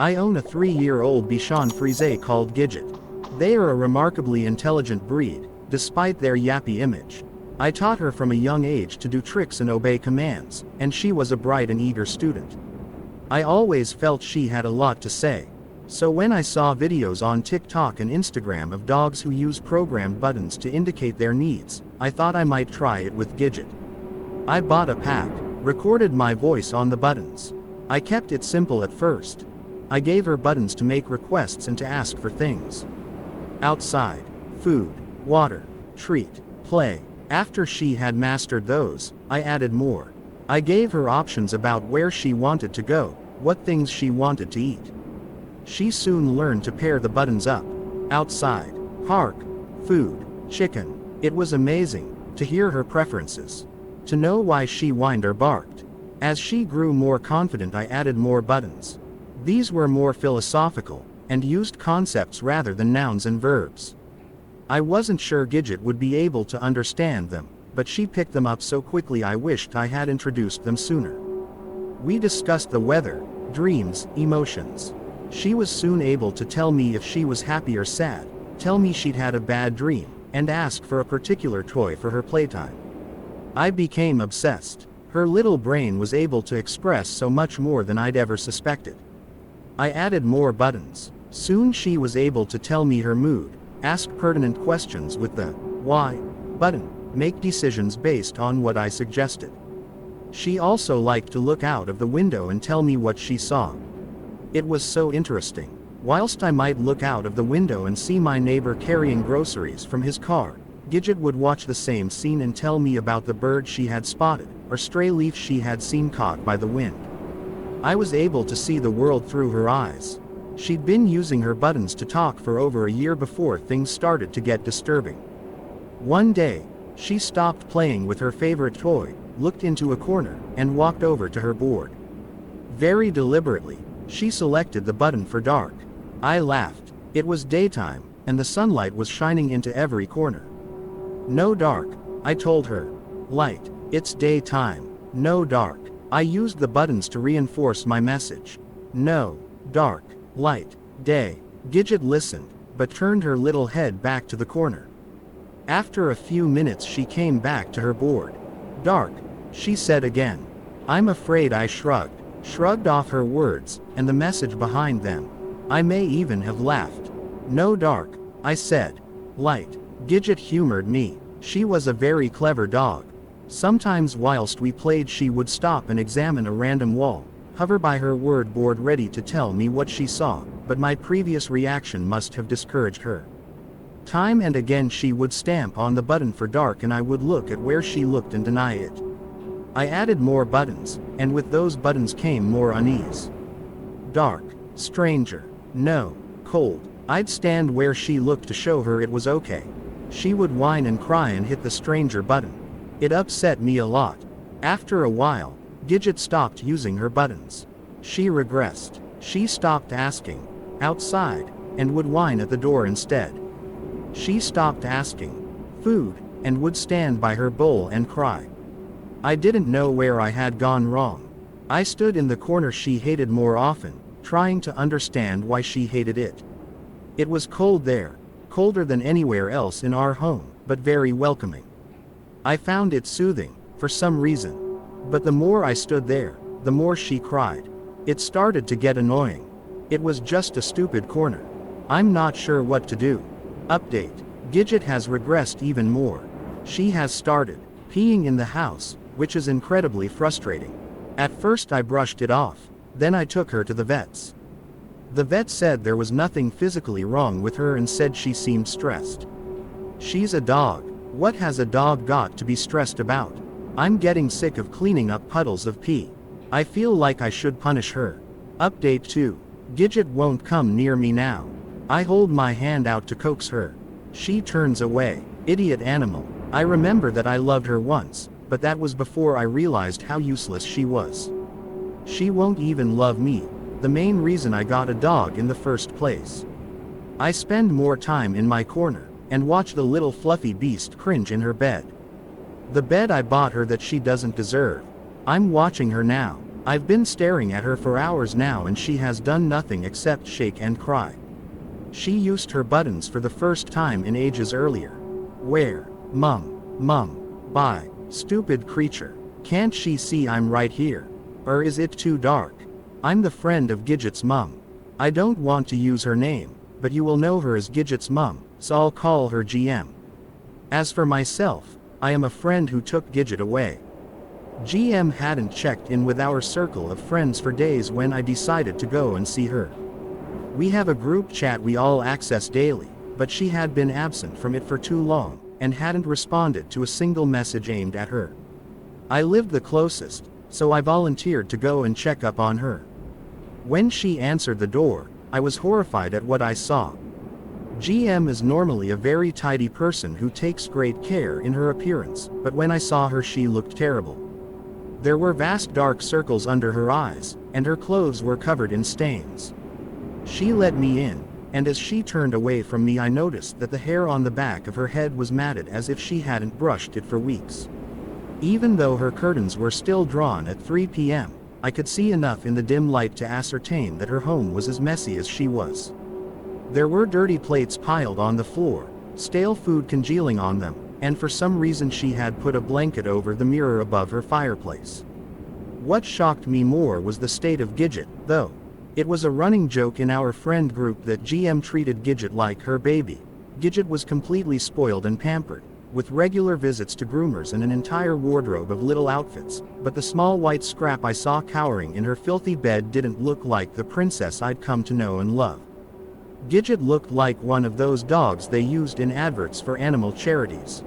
I own a 3-year-old Bichon Frise called Gidget. They are a remarkably intelligent breed, despite their yappy image. I taught her from a young age to do tricks and obey commands, and she was a bright and eager student. I always felt she had a lot to say. So when I saw videos on TikTok and Instagram of dogs who use programmed buttons to indicate their needs, I thought I might try it with Gidget. I bought a pack, recorded my voice on the buttons. I kept it simple at first. I gave her buttons to make requests and to ask for things. Outside, food, water, treat, play. After she had mastered those, I added more. I gave her options about where she wanted to go, what things she wanted to eat. She soon learned to pair the buttons up. Outside, park, food, chicken. It was amazing to hear her preferences, to know why she whined or barked. As she grew more confident, I added more buttons. These were more philosophical, and used concepts rather than nouns and verbs. I wasn't sure Gidget would be able to understand them, but she picked them up so quickly I wished I had introduced them sooner. We discussed the weather, dreams, emotions. She was soon able to tell me if she was happy or sad, tell me she'd had a bad dream, and ask for a particular toy for her playtime. I became obsessed. Her little brain was able to express so much more than I'd ever suspected. I added more buttons. Soon she was able to tell me her mood, ask pertinent questions with the why button, make decisions based on what I suggested. She also liked to look out of the window and tell me what she saw. It was so interesting. Whilst I might look out of the window and see my neighbor carrying groceries from his car, Gidget would watch the same scene and tell me about the bird she had spotted, or stray leaf she had seen caught by the wind. I was able to see the world through her eyes. She'd been using her buttons to talk for over a year before things started to get disturbing. One day, she stopped playing with her favorite toy, looked into a corner, and walked over to her board. Very deliberately, she selected the button for dark. I laughed. It was daytime, and the sunlight was shining into every corner. No dark, I told her. Light, it's daytime. No dark. I used the buttons to reinforce my message. No, dark, light, day. Gidget listened, but turned her little head back to the corner. After a few minutes she came back to her board. Dark, she said again. I'm afraid I shrugged off her words, and the message behind them. I may even have laughed. No dark, I said. Light. Gidget humored me. She was a very clever dog. Sometimes whilst we played she would stop and examine a random wall, hover by her word board ready to tell me what she saw, but my previous reaction must have discouraged her. Time and again she would stamp on the button for dark and I would look at where she looked and deny it. I added more buttons, and with those buttons came more unease. Dark, stranger, no, cold. I'd stand where she looked to show her it was okay. She would whine and cry and hit the stranger button. It upset me a lot. After a while, Gidget stopped using her buttons. She regressed. She stopped asking, outside, and would whine at the door instead. She stopped asking, food, and would stand by her bowl and cry. I didn't know where I had gone wrong. I stood in the corner she hated more often, trying to understand why she hated it. It was cold there, colder than anywhere else in our home, but very welcoming. I found it soothing, for some reason. But the more I stood there, the more she cried. It started to get annoying. It was just a stupid corner. I'm not sure what to do. Update. Gidget has regressed even more. She has started peeing in the house, which is incredibly frustrating. At first I brushed it off, then I took her to the vets. The vet said there was nothing physically wrong with her and said she seemed stressed. She's a dog. What has a dog got to be stressed about? I'm getting sick of cleaning up puddles of pee. I feel like I should punish her. Update 2. Gidget won't come near me now. I hold my hand out to coax her. She turns away. Idiot animal. I remember that I loved her once, but that was before I realized how useless she was. She won't even love me, the main reason I got a dog in the first place. I spend more time in my corner, and watch the little fluffy beast cringe in her bed. The bed I bought her that she doesn't deserve. I'm watching her now. I've been staring at her for hours now and she has done nothing except shake and cry. She used her buttons for the first time in ages earlier. Where? Mum. Bye, stupid creature. Can't she see I'm right here? Or is it too dark? I'm the friend of Gidget's mum. I don't want to use her name, but you will know her as Gidget's mum, so I'll call her GM. As for myself, I am a friend who took Gidget away. GM hadn't checked in with our circle of friends for days when I decided to go and see her. We have a group chat we all access daily, but she had been absent from it for too long, and hadn't responded to a single message aimed at her. I lived the closest, so I volunteered to go and check up on her. When she answered the door, I was horrified at what I saw. GM is normally a very tidy person who takes great care in her appearance, but when I saw her she looked terrible. There were vast dark circles under her eyes, and her clothes were covered in stains. She let me in, and as she turned away from me I noticed that the hair on the back of her head was matted as if she hadn't brushed it for weeks. Even though her curtains were still drawn at 3 p.m., I could see enough in the dim light to ascertain that her home was as messy as she was. There were dirty plates piled on the floor, stale food congealing on them, and for some reason she had put a blanket over the mirror above her fireplace. What shocked me more was the state of Gidget, though. It was a running joke in our friend group that GM treated Gidget like her baby. Gidget was completely spoiled and pampered, with regular visits to groomers and an entire wardrobe of little outfits, but the small white scrap I saw cowering in her filthy bed didn't look like the princess I'd come to know and love. Gidget looked like one of those dogs they used in adverts for animal charities.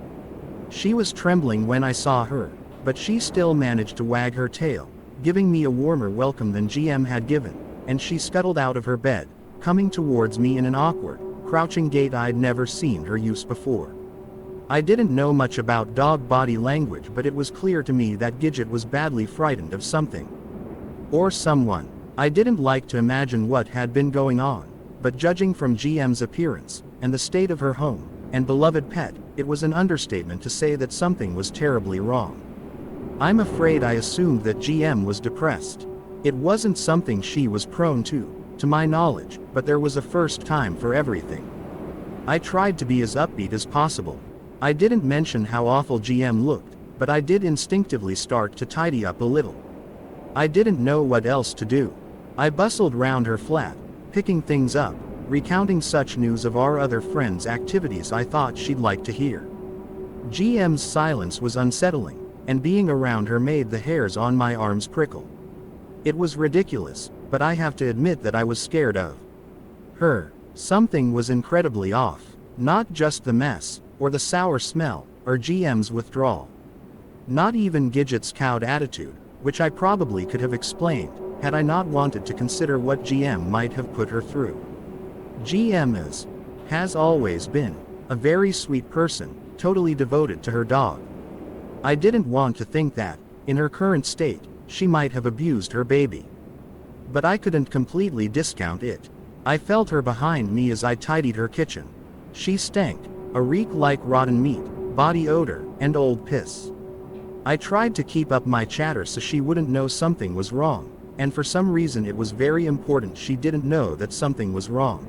She was trembling when I saw her, but she still managed to wag her tail, giving me a warmer welcome than GM had given, and she scuttled out of her bed, coming towards me in an awkward, crouching gait I'd never seen her use before. I didn't know much about dog body language, but it was clear to me that Gidget was badly frightened of something. Or someone. I didn't like to imagine what had been going on, but judging from GM's appearance, and the state of her home, and beloved pet, it was an understatement to say that something was terribly wrong. I'm afraid I assumed that GM was depressed. It wasn't something she was prone to my knowledge, but there was a first time for everything. I tried to be as upbeat as possible. I didn't mention how awful GM looked, but I did instinctively start to tidy up a little. I didn't know what else to do. I bustled round her flat, picking things up, recounting such news of our other friends' activities I thought she'd like to hear. GM's silence was unsettling, and being around her made the hairs on my arms prickle. It was ridiculous, but I have to admit that I was scared of her. Something was incredibly off, not just the mess, or the sour smell, or GM's withdrawal. Not even Gidget's cowed attitude, which I probably could have explained, had I not wanted to consider what GM might have put her through. GM has always been, a very sweet person, totally devoted to her dog. I didn't want to think that, in her current state, she might have abused her baby. But I couldn't completely discount it. I felt her behind me as I tidied her kitchen. She stank, a reek like rotten meat, body odor, and old piss. I tried to keep up my chatter so she wouldn't know something was wrong, and for some reason it was very important she didn't know that something was wrong.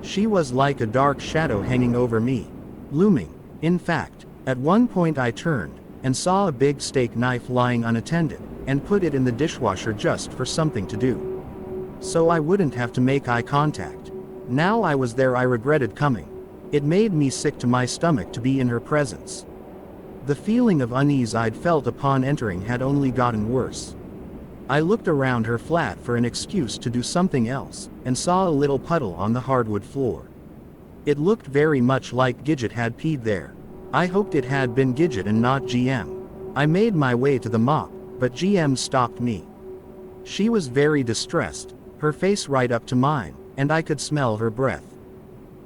She was like a dark shadow hanging over me, looming. In fact, at one point I turned, and saw a big steak knife lying unattended, and put it in the dishwasher just for something to do. So I wouldn't have to make eye contact. Now I was there I regretted coming. It made me sick to my stomach to be in her presence. The feeling of unease I'd felt upon entering had only gotten worse. I looked around her flat for an excuse to do something else, and saw a little puddle on the hardwood floor. It looked very much like Gidget had peed there. I hoped it had been Gidget and not GM. I made my way to the mop, but GM stopped me. She was very distressed, her face right up to mine, and I could smell her breath.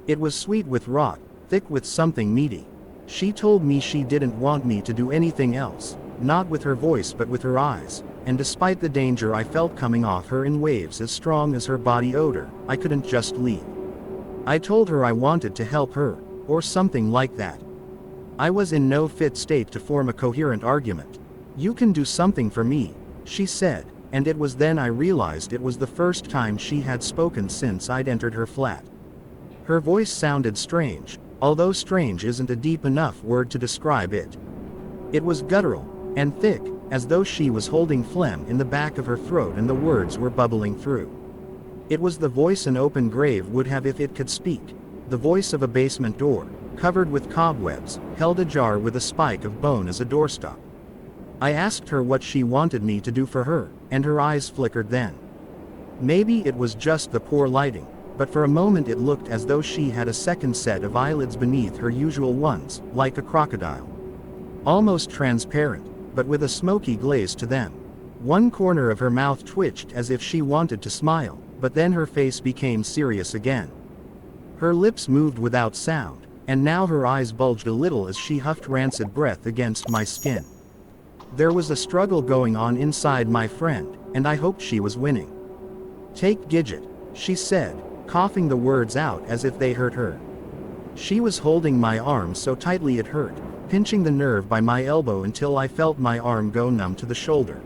It was sweet with rot, thick with something meaty. She told me she didn't want me to do anything else, not with her voice but with her eyes, and despite the danger I felt coming off her in waves as strong as her body odor, I couldn't just leave. I told her I wanted to help her, or something like that. I was in no fit state to form a coherent argument. "You can do something for me," she said, and it was then I realized it was the first time she had spoken since I'd entered her flat. Her voice sounded strange, although strange isn't a deep enough word to describe it. It was guttural, and thick, as though she was holding phlegm in the back of her throat and the words were bubbling through. It was the voice an open grave would have if it could speak, the voice of a basement door, covered with cobwebs, held ajar with a spike of bone as a doorstop. I asked her what she wanted me to do for her, and her eyes flickered then. Maybe it was just the poor lighting, but for a moment it looked as though she had a second set of eyelids beneath her usual ones, like a crocodile. Almost transparent, but with a smoky glaze to them. One corner of her mouth twitched as if she wanted to smile, but then her face became serious again. Her lips moved without sound, and now her eyes bulged a little as she huffed rancid breath against my skin. There was a struggle going on inside my friend, and I hoped she was winning. "Take Gidget," she said, coughing the words out as if they hurt her. She was holding my arm so tightly it hurt, pinching the nerve by my elbow until I felt my arm go numb to the shoulder.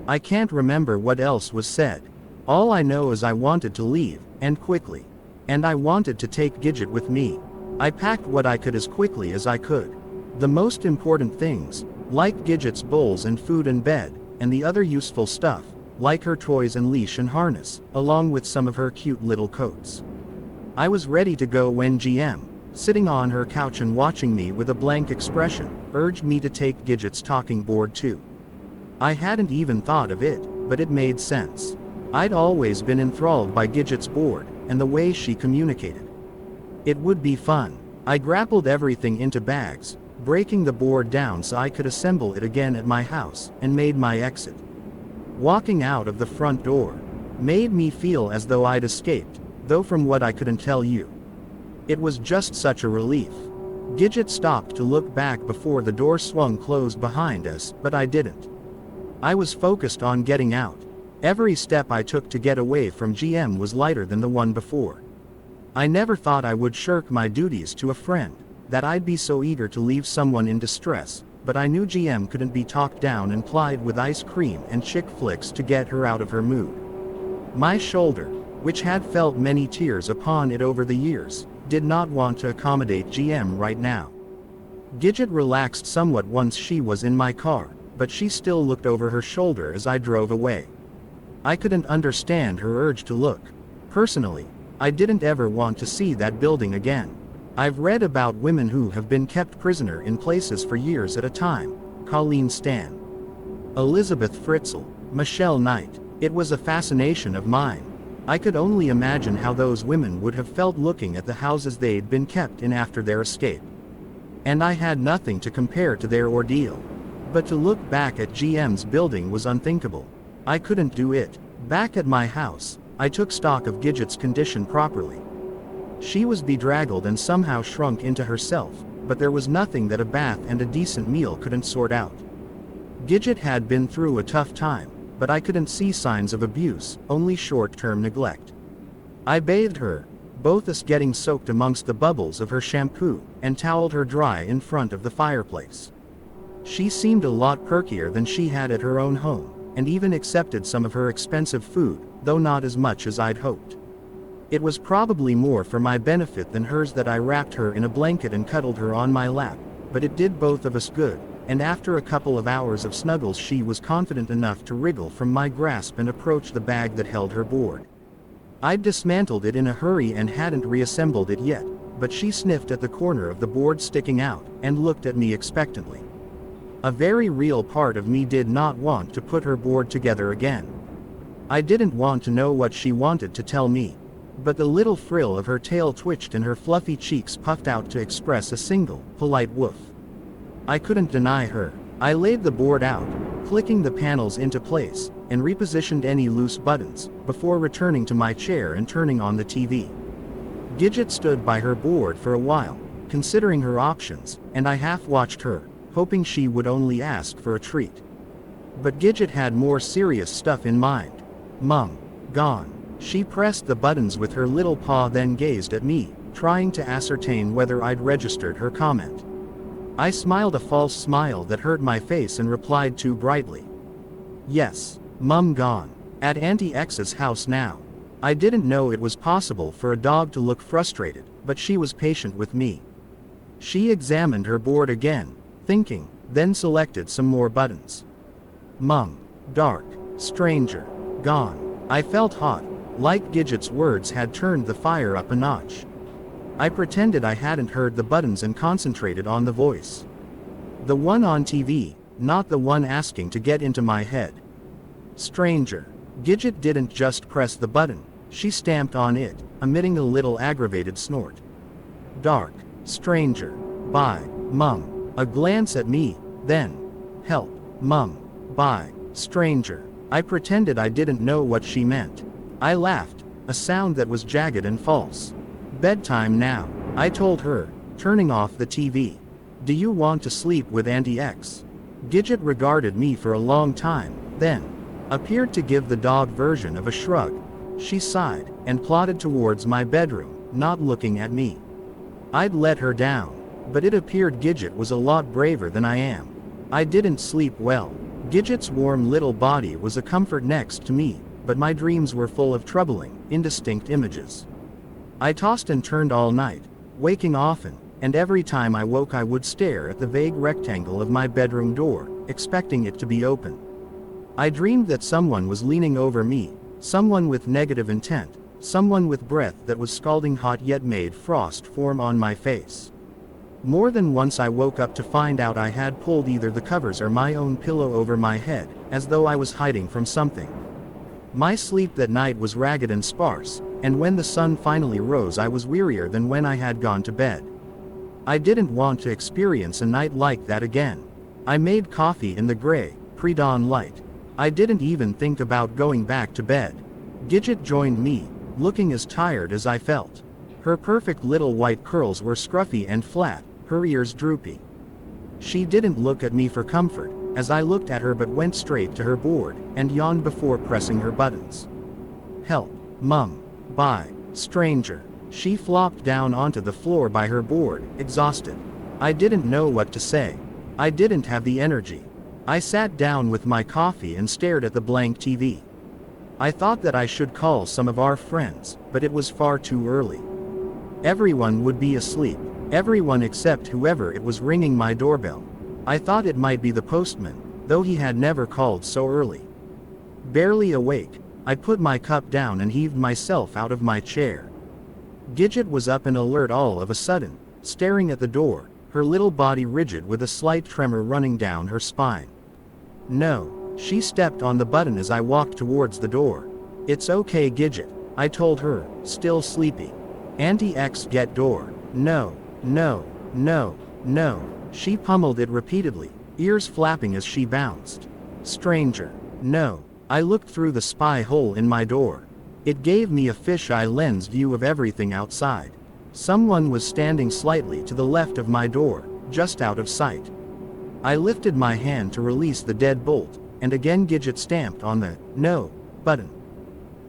I can't remember what else was said. All I know is I wanted to leave, and quickly. And I wanted to take Gidget with me. I packed what I could as quickly as I could. The most important things, like Gidget's bowls and food and bed, and the other useful stuff, like her toys and leash and harness, along with some of her cute little coats. I was ready to go when GM, sitting on her couch and watching me with a blank expression, urged me to take Gidget's talking board too. I hadn't even thought of it, but it made sense. I'd always been enthralled by Gidget's board, and the way she communicated. It would be fun. I grappled everything into bags, breaking the board down so I could assemble it again at my house, and made my exit. Walking out of the front door made me feel as though I'd escaped, though from what I couldn't tell you. It was just such a relief. Gidget stopped to look back before the door swung closed behind us, but I didn't. I was focused on getting out. Every step I took to get away from GM was lighter than the one before. I never thought I would shirk my duties to a friend, that I'd be so eager to leave someone in distress, but I knew GM couldn't be talked down and plied with ice cream and chick flicks to get her out of her mood. My shoulder, which had felt many tears upon it over the years, did not want to accommodate GM right now. Gidget relaxed somewhat once she was in my car, but she still looked over her shoulder as I drove away. I couldn't understand her urge to look. Personally, I didn't ever want to see that building again. I've read about women who have been kept prisoner in places for years at a time. Colleen Stan, Elizabeth Fritzl, Michelle Knight. It was a fascination of mine. I could only imagine how those women would have felt looking at the houses they'd been kept in after their escape. And I had nothing to compare to their ordeal. But to look back at GM's building was unthinkable. I couldn't do it. Back at my house, I took stock of Gidget's condition properly. She was bedraggled and somehow shrunk into herself, but there was nothing that a bath and a decent meal couldn't sort out. Gidget had been through a tough time, but I couldn't see signs of abuse, only short-term neglect. I bathed her, both us getting soaked amongst the bubbles of her shampoo, and toweled her dry in front of the fireplace. She seemed a lot perkier than she had at her own home, and even accepted some of her expensive food, though not as much as I'd hoped. It was probably more for my benefit than hers that I wrapped her in a blanket and cuddled her on my lap, but it did both of us good, and after a couple of hours of snuggles she was confident enough to wriggle from my grasp and approach the bag that held her board. I'd dismantled it in a hurry and hadn't reassembled it yet, but she sniffed at the corner of the board sticking out, and looked at me expectantly. A very real part of me did not want to put her board together again. I didn't want to know what she wanted to tell me. But the little frill of her tail twitched and her fluffy cheeks puffed out to express a single, polite woof. I couldn't deny her. I laid the board out, clicking the panels into place, and repositioned any loose buttons, before returning to my chair and turning on the TV. Gidget stood by her board for a while, considering her options, and I half-watched her, hoping she would only ask for a treat. But Gidget had more serious stuff in mind. "Mum, gone." She pressed the buttons with her little paw, then gazed at me, trying to ascertain whether I'd registered her comment. I smiled a false smile that hurt my face and replied too brightly, "Yes." Mum gone. At Auntie X's house now. I didn't know it was possible for a dog to look frustrated, but she was patient with me. She examined her board again, thinking, then selected some more buttons. Mum. Dark. Stranger. Gone. I felt hot, like Gidget's words had turned the fire up a notch. I pretended I hadn't heard the buttons and concentrated on the voice. The one on TV, not the one asking to get into my head. Stranger. Gidget didn't just press the button, she stamped on it, emitting a little aggravated snort. Dark. Stranger. Bye, Mum. A glance at me, then. Help, Mum. Bye, stranger. I pretended I didn't know what she meant. I laughed, a sound that was jagged and false. Bedtime now, I told her, turning off the TV. Do you want to sleep with Auntie X? Gidget regarded me for a long time, then appeared to give the dog version of a shrug. She sighed, and plodded towards my bedroom, not looking at me. I'd let her down, but it appeared Gidget was a lot braver than I am. I didn't sleep well. Gidget's warm little body was a comfort next to me, but my dreams were full of troubling, indistinct images. I tossed and turned all night, waking often, and every time I woke I would stare at the vague rectangle of my bedroom door, expecting it to be open. I dreamed that someone was leaning over me, someone with negative intent, someone with breath that was scalding hot yet made frost form on my face. More than once I woke up to find out I had pulled either the covers or my own pillow over my head, as though I was hiding from something. My sleep that night was ragged and sparse, and when the sun finally rose I was wearier than when I had gone to bed. I didn't want to experience a night like that again. I made coffee in the gray, pre-dawn light. I didn't even think about going back to bed. Gidget joined me, looking as tired as I felt. Her perfect little white curls were scruffy and flat, her ears droopy. She didn't look at me for comfort, as I looked at her, but went straight to her board, and yawned before pressing her buttons. Help, Mum. Bye, stranger. She flopped down onto the floor by her board, exhausted. I didn't know what to say. I didn't have the energy. I sat down with my coffee and stared at the blank TV. I thought that I should call some of our friends, but it was far too early. Everyone would be asleep, everyone except whoever it was ringing my doorbell. I thought it might be the postman, though he had never called so early. Barely awake, I put my cup down and heaved myself out of my chair. Gidget was up and alert all of a sudden, staring at the door, her little body rigid with a slight tremor running down her spine. No, she stepped on the button as I walked towards the door. It's okay, Gidget, I told her, still sleepy. Auntie X get door. No, no, no, no. She pummeled it repeatedly, ears flapping as she bounced. Stranger. No. I looked through the spy hole in my door. It gave me a fisheye lens view of everything outside. Someone was standing slightly to the left of my door, just out of sight. I lifted my hand to release the deadbolt, and again Gidget stamped on the "no" button.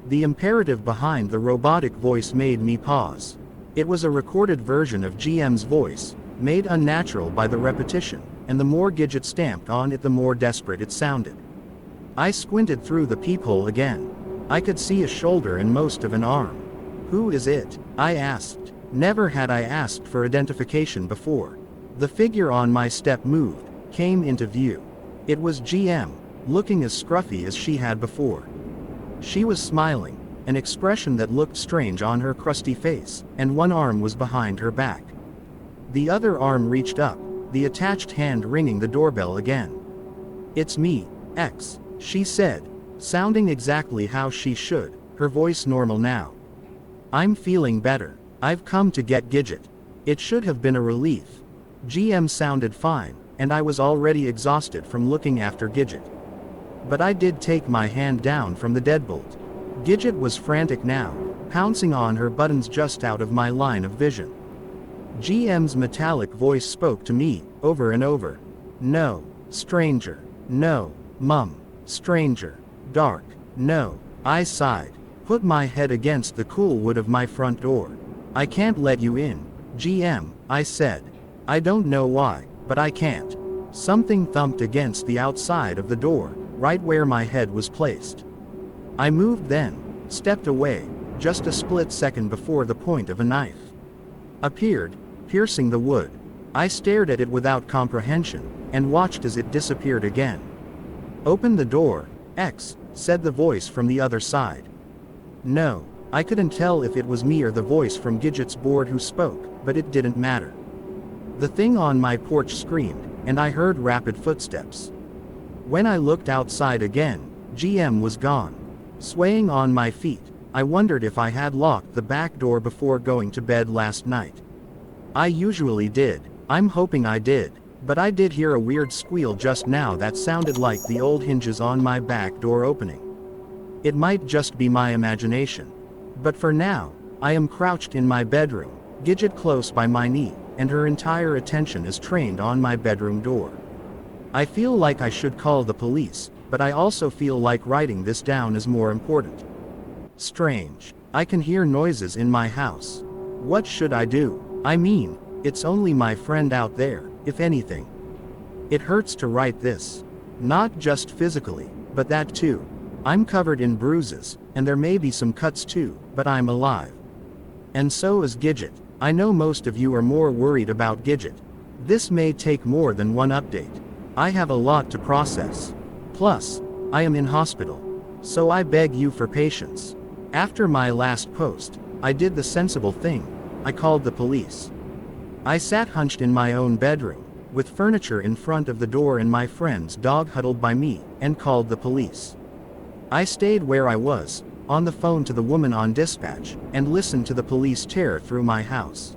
The imperative behind the robotic voice made me pause. It was a recorded version of GM's voice, made unnatural by the repetition, and the more Gidget stamped on it the more desperate it sounded. I squinted through the peephole again. I could see a shoulder and most of an arm. Who is it? I asked. Never had I asked for identification before. The figure on my step moved, came into view. It was GM, looking as scruffy as she had before. She was smiling, an expression that looked strange on her crusty face, and one arm was behind her back. The other arm reached up, the attached hand ringing the doorbell again. It's me, X, she said, sounding exactly how she should, her voice normal now. I'm feeling better. I've come to get Gidget. It should have been a relief. GM sounded fine, and I was already exhausted from looking after Gidget. But I did take my hand down from the deadbolt. Gidget was frantic now, pouncing on her buttons just out of my line of vision. GM's metallic voice spoke to me, over and over. No, stranger. No, Mum. Stranger. Dark. No. I sighed, put my head against the cool wood of my front door. I can't let you in, GM, I said. I don't know why, but I can't. Something thumped against the outside of the door, right where my head was placed. I moved then, stepped away, just a split second before the point of a knife appeared, piercing the wood. I stared at it without comprehension, and watched as it disappeared again. "Open the door, X," said the voice from the other side. No, I couldn't tell if it was me or the voice from Gidget's board who spoke, but it didn't matter. The thing on my porch screamed, and I heard rapid footsteps. When I looked outside again, GM was gone. Swaying on my feet, I wondered if I had locked the back door before going to bed last night. I usually did. I'm hoping I did. But I did hear a weird squeal just now that sounded like the old hinges on my back door opening. It might just be my imagination. But for now, I am crouched in my bedroom, Gidget close by my knee, and her entire attention is trained on my bedroom door. I feel like I should call the police, but I also feel like writing this down is more important. Strange. I can hear noises in my house. What should I do? I mean, it's only my friend out there, if anything. It hurts to write this. Not just physically, but that too. I'm covered in bruises, and there may be some cuts too, but I'm alive. And so is Gidget. I know most of you are more worried about Gidget. This may take more than one update. I have a lot to process. Plus, I am in hospital. So I beg you for patience. After my last post, I did the sensible thing. I called the police. I sat hunched in my own bedroom, with furniture in front of the door and my friend's dog huddled by me, and called the police. I stayed where I was, on the phone to the woman on dispatch, and listened to the police tear through my house.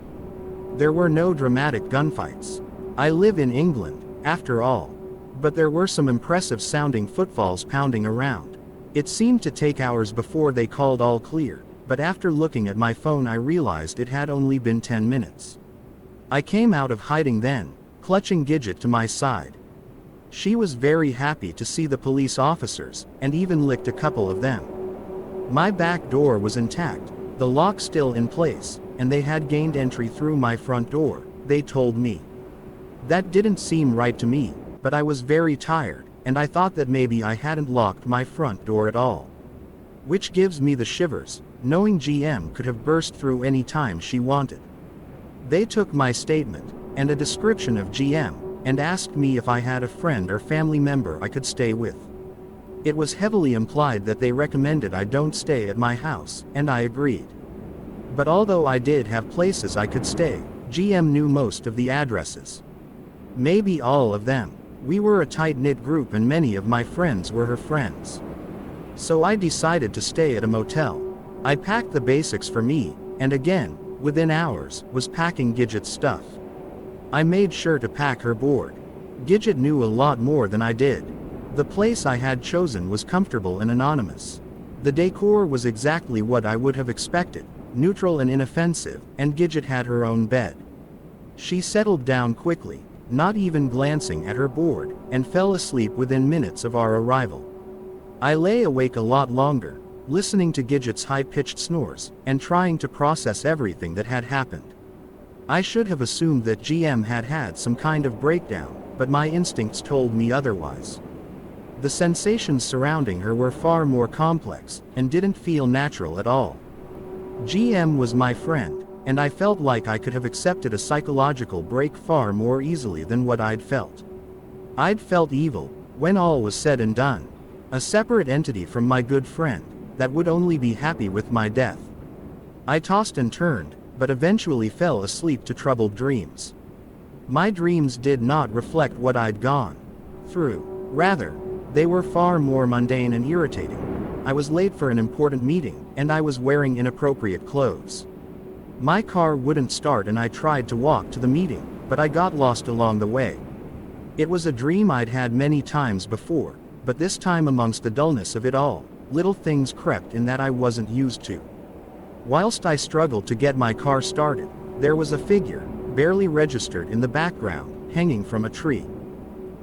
There were no dramatic gunfights. I live in England, after all. But there were some impressive sounding footfalls pounding around. It seemed to take hours before they called all clear, but after looking at my phone I realized it had only been 10 minutes. I came out of hiding then, clutching Gidget to my side. She was very happy to see the police officers, and even licked a couple of them. My back door was intact, the lock still in place, and they had gained entry through my front door, they told me. That didn't seem right to me, but I was very tired, and I thought that maybe I hadn't locked my front door at all. Which gives me the shivers, knowing GM could have burst through any time she wanted. They took my statement, and a description of GM, and asked me if I had a friend or family member I could stay with. It was heavily implied that they recommended I don't stay at my house, and I agreed. But although I did have places I could stay, GM knew most of the addresses. Maybe all of them. We were a tight-knit group and many of my friends were her friends. So I decided to stay at a motel. I packed the basics for me, and again, within hours, was packing Gidget's stuff. I made sure to pack her board. Gidget knew a lot more than I did. The place I had chosen was comfortable and anonymous. The decor was exactly what I would have expected, neutral and inoffensive, and Gidget had her own bed. She settled down quickly, not even glancing at her board, and fell asleep within minutes of our arrival. I lay awake a lot longer, listening to Gidget's high-pitched snores, and trying to process everything that had happened. I should have assumed that GM had had some kind of breakdown, but my instincts told me otherwise. The sensations surrounding her were far more complex, and didn't feel natural at all. GM was my friend, and I felt like I could have accepted a psychological break far more easily than what I'd felt. I'd felt evil, when all was said and done. A separate entity from my good friend, that would only be happy with my death. I tossed and turned, but eventually fell asleep to troubled dreams. My dreams did not reflect what I'd gone through. Rather, they were far more mundane and irritating. I was late for an important meeting, and I was wearing inappropriate clothes. My car wouldn't start and I tried to walk to the meeting, but I got lost along the way. It was a dream I'd had many times before, but this time amongst the dullness of it all, little things crept in that I wasn't used to. Whilst I struggled to get my car started, there was a figure, barely registered in the background, hanging from a tree.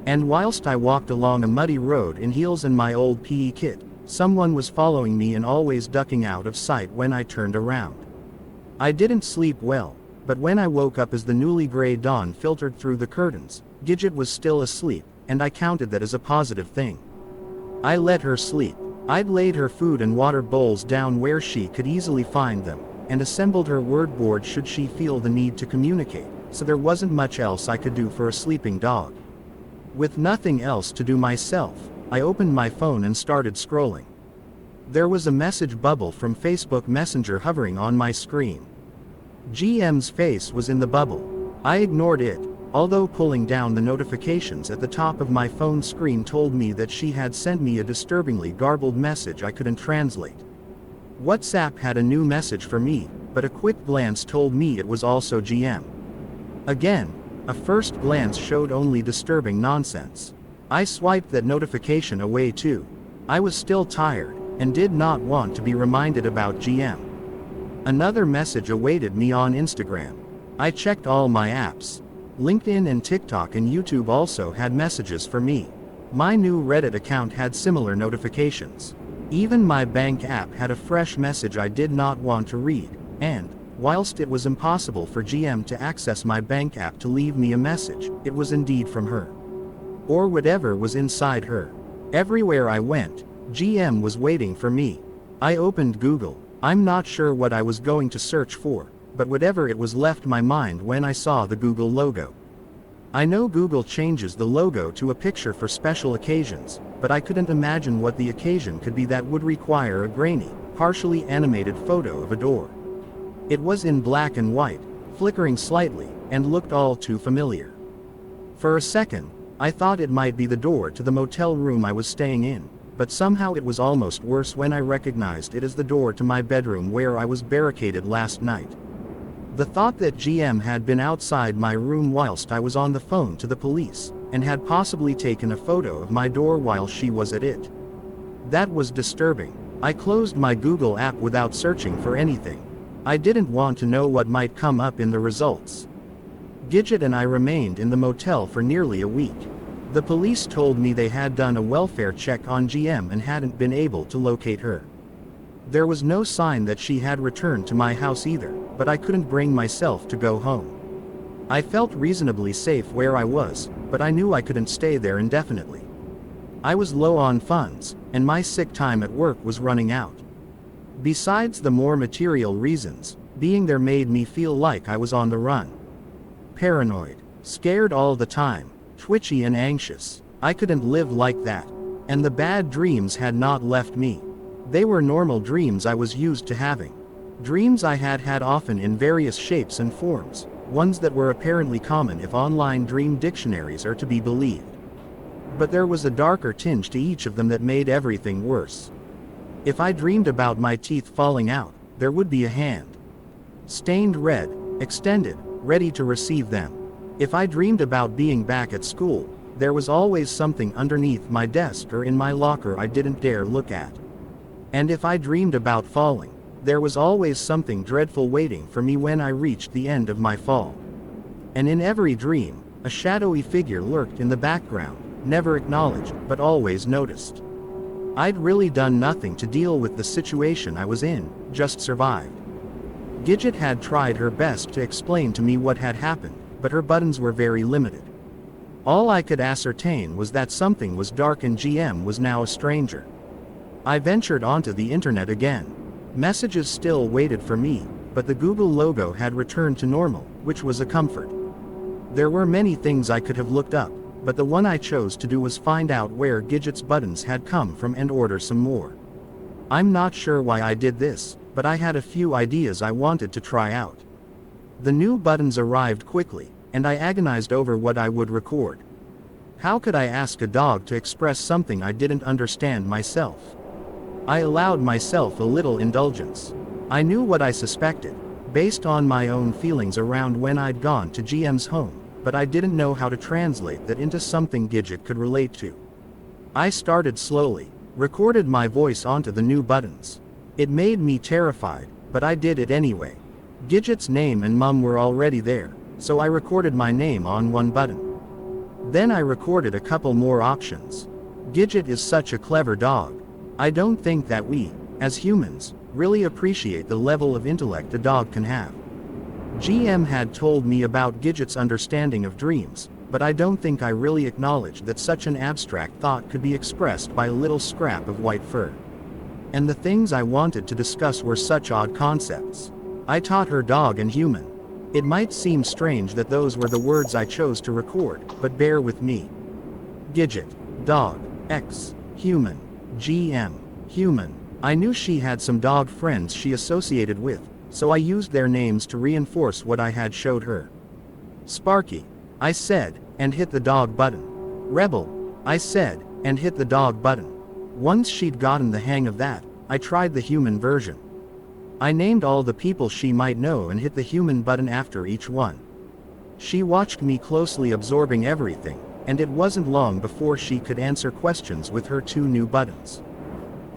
And whilst I walked along a muddy road in heels and my old PE kit, someone was following me and always ducking out of sight when I turned around. I didn't sleep well, but when I woke up as the newly gray dawn filtered through the curtains, Gidget was still asleep, and I counted that as a positive thing. I let her sleep. I'd laid her food and water bowls down where she could easily find them, and assembled her word board should she feel the need to communicate, so there wasn't much else I could do for a sleeping dog. With nothing else to do myself, I opened my phone and started scrolling. There was a message bubble from Facebook Messenger hovering on my screen. GM's face was in the bubble. I ignored it, although pulling down the notifications at the top of my phone screen told me that she had sent me a disturbingly garbled message I couldn't translate. WhatsApp had a new message for me, but a quick glance told me it was also GM. Again, a first glance showed only disturbing nonsense. I swiped that notification away too. I was still tired, and did not want to be reminded about GM. Another message awaited me on Instagram. I checked all my apps. LinkedIn and TikTok and YouTube also had messages for me. My new Reddit account had similar notifications. Even my bank app had a fresh message I did not want to read, and, whilst it was impossible for GM to access my bank app to leave me a message, it was indeed from her. Or whatever was inside her. Everywhere I went, GM was waiting for me. I opened Google. I'm not sure what I was going to search for, but whatever it was left my mind when I saw the Google logo. I know Google changes the logo to a picture for special occasions, but I couldn't imagine what the occasion could be that would require a grainy, partially animated photo of a door. It was in black and white, flickering slightly, and looked all too familiar. For a second, I thought it might be the door to the motel room I was staying in, but somehow it was almost worse when I recognized it as the door to my bedroom where I was barricaded last night. The thought that GM had been outside my room whilst I was on the phone to the police, and had possibly taken a photo of my door while she was at it. That was disturbing. I closed my Google app without searching for anything. I didn't want to know what might come up in the results. Gidget and I remained in the motel for nearly a week. The police told me they had done a welfare check on GM and hadn't been able to locate her. There was no sign that she had returned to my house either, but I couldn't bring myself to go home. I felt reasonably safe where I was, but I knew I couldn't stay there indefinitely. I was low on funds, and my sick time at work was running out. Besides the more material reasons, being there made me feel like I was on the run. Paranoid, scared all the time, twitchy and anxious. I couldn't live like that, and the bad dreams had not left me. They were normal dreams I was used to having. Dreams I had had often in various shapes and forms, ones that were apparently common if online dream dictionaries are to be believed. But there was a darker tinge to each of them that made everything worse. If I dreamed about my teeth falling out, there would be a hand. Stained red, extended, ready to receive them. If I dreamed about being back at school, there was always something underneath my desk or in my locker I didn't dare look at. And if I dreamed about falling, there was always something dreadful waiting for me when I reached the end of my fall. And in every dream, a shadowy figure lurked in the background, never acknowledged, but always noticed. I'd really done nothing to deal with the situation I was in, just survived. Gidget had tried her best to explain to me what had happened, but her buttons were very limited. All I could ascertain was that something was dark and GM was now a stranger. I ventured onto the internet again. Messages still waited for me, but the Google logo had returned to normal, which was a comfort. There were many things I could have looked up, but the one I chose to do was find out where Gidget's buttons had come from and order some more. I'm not sure why I did this, but I had a few ideas I wanted to try out. The new buttons arrived quickly, and I agonized over what I would record. How could I ask a dog to express something I didn't understand myself? I allowed myself a little indulgence. I knew what I suspected, based on my own feelings around when I'd gone to GM's home, but I didn't know how to translate that into something Gidget could relate to. I started slowly, recorded my voice onto the new buttons. It made me terrified, but I did it anyway. Gidget's name and mum were already there, so I recorded my name on one button. Then I recorded a couple more options. Gidget is such a clever dog. I don't think that we, as humans, really appreciate the level of intellect a dog can have. GM had told me about Gidget's understanding of dreams, but I don't think I really acknowledged that such an abstract thought could be expressed by a little scrap of white fur. And the things I wanted to discuss were such odd concepts. I taught her dog and human. It might seem strange that those were the words I chose to record, but bear with me. Gidget, dog, X, human, GM, human. I knew she had some dog friends she associated with, so I used their names to reinforce what I had showed her. Sparky, I said, and hit the dog button. Rebel, I said, and hit the dog button. Once she'd gotten the hang of that, I tried the human version. I named all the people she might know and hit the human button after each one. She watched me closely, absorbing everything, and it wasn't long before she could answer questions with her 2 new buttons.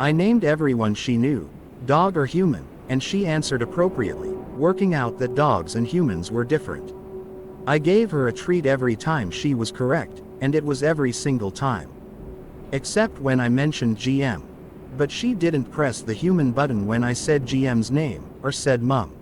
I named everyone she knew, dog or human, and she answered appropriately, working out that dogs and humans were different. I gave her a treat every time she was correct, and it was every single time. Except when I mentioned GM. But she didn't press the human button when I said GM's name, or said Mum.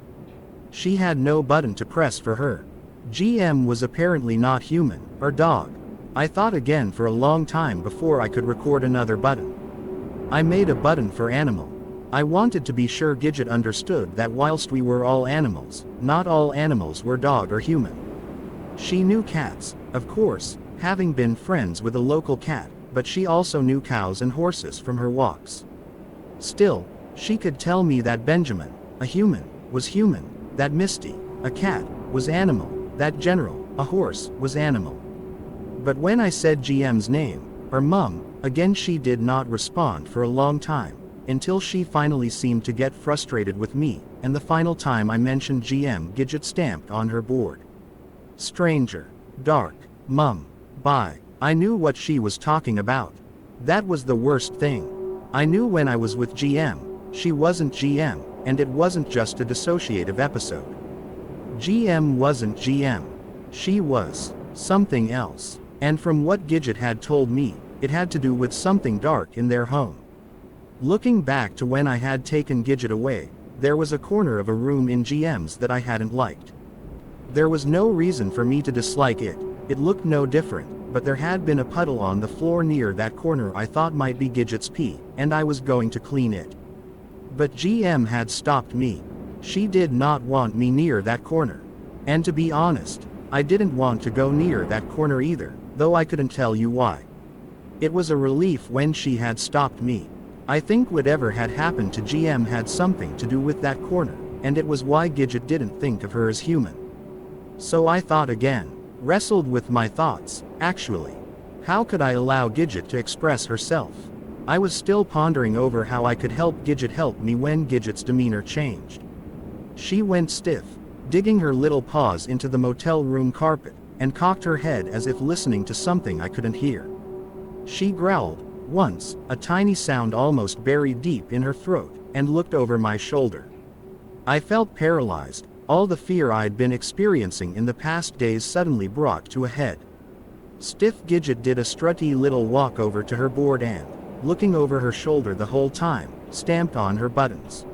She had no button to press for her. GM was apparently not human, or dog. I thought again for a long time before I could record another button. I made a button for animal. I wanted to be sure Gidget understood that whilst we were all animals, not all animals were dog or human. She knew cats, of course, having been friends with a local cat, but she also knew cows and horses from her walks. Still, she could tell me that Benjamin, a human, was human, that Misty, a cat, was animal, that General, a horse, was animal. But when I said GM's name, or Mum, again she did not respond for a long time, until she finally seemed to get frustrated with me, and the final time I mentioned GM, Gidget stamped on her board. Stranger, dark, Mum, bye. I knew what she was talking about. That was the worst thing. I knew when I was with GM, she wasn't GM, and it wasn't just a dissociative episode. GM wasn't GM. She was something else. And from what Gidget had told me, it had to do with something dark in their home. Looking back to when I had taken Gidget away, there was a corner of a room in GM's that I hadn't liked. There was no reason for me to dislike it. It looked no different, but there had been a puddle on the floor near that corner I thought might be Gidget's pee, and I was going to clean it. But GM had stopped me. She did not want me near that corner. And to be honest, I didn't want to go near that corner either, though I couldn't tell you why. It was a relief when she had stopped me. I think whatever had happened to GM had something to do with that corner, and it was why Gidget didn't think of her as human. So I thought again. Wrestled with my thoughts, actually. How could I allow Gidget to express herself? I was still pondering over how I could help Gidget help me when Gidget's demeanor changed. She went stiff, digging her little paws into the motel room carpet, and cocked her head as if listening to something I couldn't hear. She growled, once, a tiny sound almost buried deep in her throat, and looked over my shoulder. I felt paralyzed. All the fear I'd been experiencing in the past days suddenly brought to a head. Stiff Gidget did a strutty little walk over to her board and, looking over her shoulder the whole time, stamped on her buttons.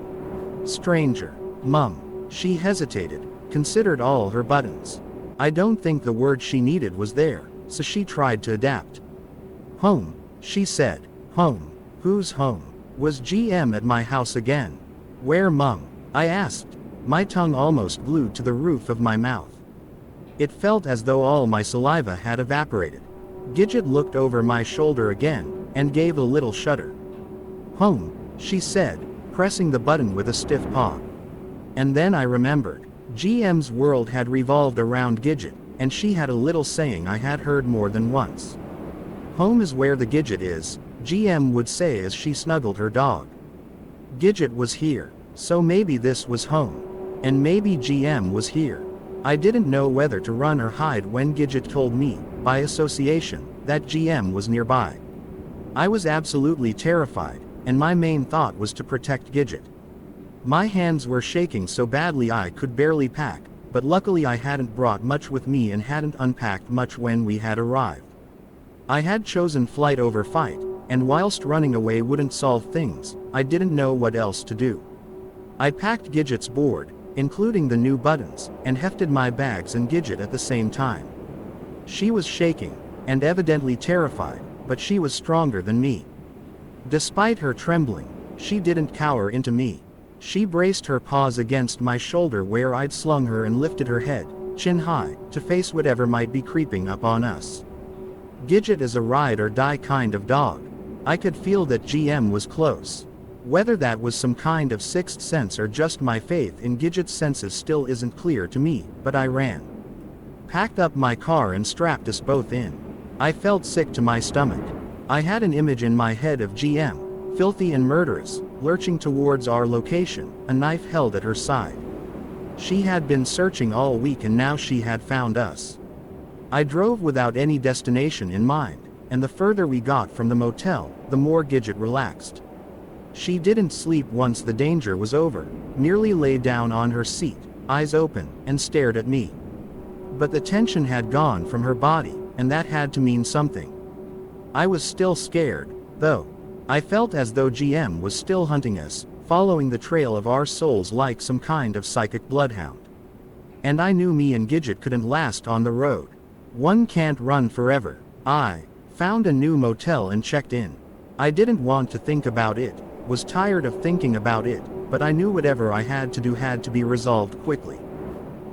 Stranger, Mum. She hesitated, considered all her buttons. I don't think the word she needed was there, so she tried to adapt. Home, she said. Home. Whose home? Was GM at my house again? Where, Mum? I asked. My tongue almost glued to the roof of my mouth. It felt as though all my saliva had evaporated. Gidget looked over my shoulder again, and gave a little shudder. Home, she said, pressing the button with a stiff paw. And then I remembered. GM's world had revolved around Gidget, and she had a little saying I had heard more than once. Home is where the Gidget is, GM would say as she snuggled her dog. Gidget was here, so maybe this was home. And maybe GM was here. I didn't know whether to run or hide when Gidget told me, by association, that GM was nearby. I was absolutely terrified, and my main thought was to protect Gidget. My hands were shaking so badly I could barely pack, but luckily I hadn't brought much with me and hadn't unpacked much when we had arrived. I had chosen flight over fight, and whilst running away wouldn't solve things, I didn't know what else to do. I packed Gidget's board, including the new buttons, and hefted my bags and Gidget at the same time. She was shaking, and evidently terrified, but she was stronger than me. Despite her trembling, she didn't cower into me. She braced her paws against my shoulder where I'd slung her and lifted her head, chin high, to face whatever might be creeping up on us. Gidget is a ride-or-die kind of dog. I could feel that GM was close. Whether that was some kind of sixth sense or just my faith in Gidget's senses still isn't clear to me, but I ran. Packed up my car and strapped us both in. I felt sick to my stomach. I had an image in my head of GM, filthy and murderous, lurching towards our location, a knife held at her side. She had been searching all week and now she had found us. I drove without any destination in mind, and the further we got from the motel, the more Gidget relaxed. She didn't sleep once the danger was over, merely lay down on her seat, eyes open, and stared at me. But the tension had gone from her body, and that had to mean something. I was still scared, though. I felt as though GM was still hunting us, following the trail of our souls like some kind of psychic bloodhound. And I knew me and Gidget couldn't last on the road. One can't run forever. I found a new motel and checked in. I didn't want to think about it, was tired of thinking about it, but I knew whatever I had to do had to be resolved quickly.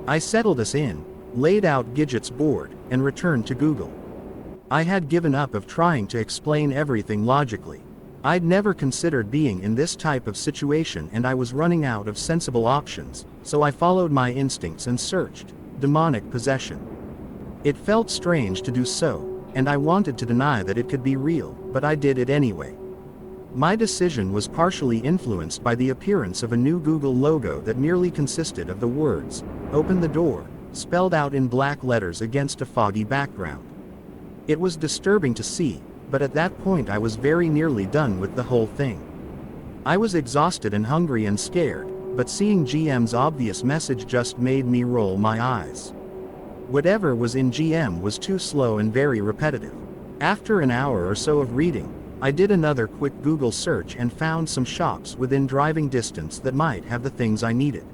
I settled us in, laid out Gidget's board, and returned to Google. I had given up of trying to explain everything logically. I'd never considered being in this type of situation and I was running out of sensible options, so I followed my instincts and searched. Demonic possession. It felt strange to do so, and I wanted to deny that it could be real, but I did it anyway. My decision was partially influenced by the appearance of a new Google logo that merely consisted of the words, "Open the door," spelled out in black letters against a foggy background. It was disturbing to see, but at that point I was very nearly done with the whole thing. I was exhausted and hungry and scared, but seeing GM's obvious message just made me roll my eyes. Whatever was in GM was too slow and very repetitive. After an hour or so of reading, I did another quick Google search and found some shops within driving distance that might have the things I needed.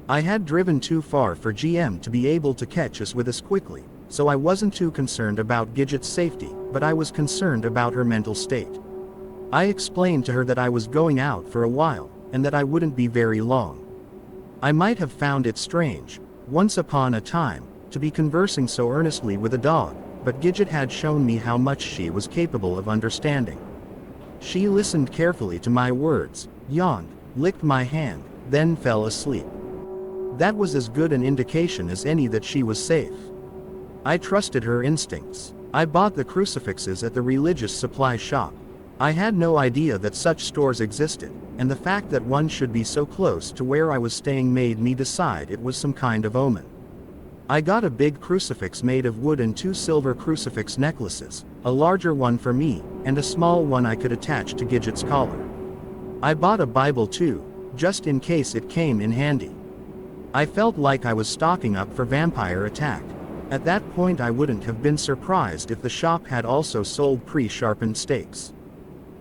I had driven too far for GM to be able to catch us with us quickly, so I wasn't too concerned about Gidget's safety, but I was concerned about her mental state. I explained to her that I was going out for a while, and that I wouldn't be very long. I might have found it strange, once upon a time, to be conversing so earnestly with a dog, but Gidget had shown me how much she was capable of understanding. She listened carefully to my words, yawned, licked my hand, then fell asleep. That was as good an indication as any that she was safe. I trusted her instincts. I bought the crucifixes at the religious supply shop. I had no idea that such stores existed, and the fact that one should be so close to where I was staying made me decide it was some kind of omen. I got a big crucifix made of wood and 2 silver crucifix necklaces, a larger one for me, and a small one I could attach to Gidget's collar. I bought a Bible too, just in case it came in handy. I felt like I was stocking up for vampire attack. At that point I wouldn't have been surprised if the shop had also sold pre-sharpened stakes.